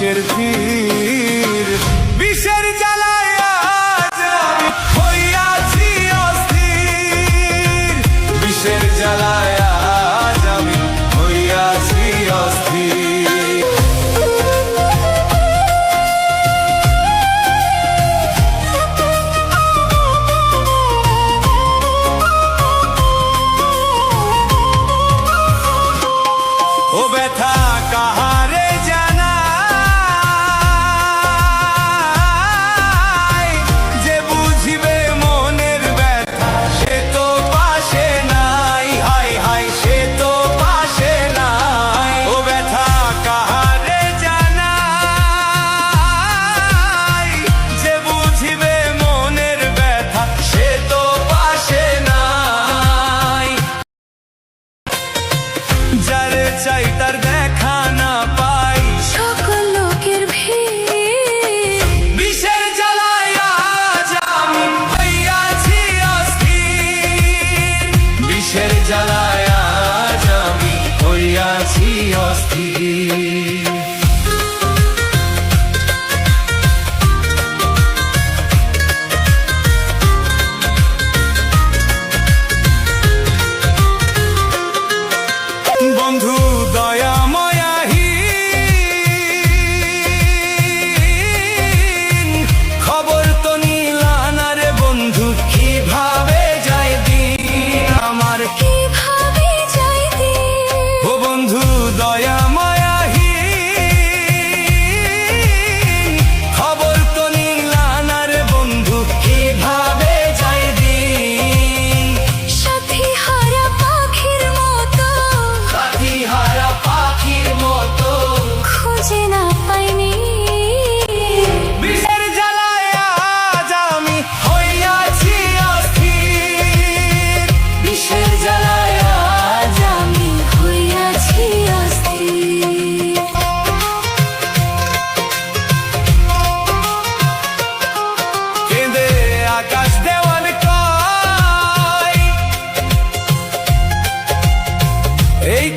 লোকের ভিড়। বিষের জ্বালায় আজ আমি হইয়াছি অস্থির, বিষের জ্বালায় আজ আমি হইয়াছি অস্থির। ও ব্যথা কাহারে জানাই, যে বুঝিবে মনের ব্যথা সে তো পাশে নাই, হায় হায় সে তো পাশে নাই। ও ব্যথা কাহারে জানাই, যে বুঝিবে মনের ব্যথা সে তো পাশে নাই। যারে চাই তার দেখা না পাই, সকল লোকের ভিড়। বিষের জ্বালায় আজ আমি হইয়াছি অস্থির, বিষের জ্বালায় আজ আমি হইয়াছি অস্থির। বন্ধু দয়াময়াহীন, খবর তো নিলা না রে বন্ধু, কিভাবে যায় দিন আমার, কিভাবে যাই দিন। ও বন্ধু দয়াময়াহীন, খবর তো নিলা না রে বন্ধু, কিভাবে যায় দিন। সাথী হারা পাখির মতো, সাথী হারা পাখির মতো খুঁজে না পাইনি। বিষের জ্বালায় আজ আমি হইয়াছি অস্থির, বিষের জ্বালায় আজ আমি হইয়াছি অস্থির। কেঁদে আকাশ দেওয়াল কয়, এই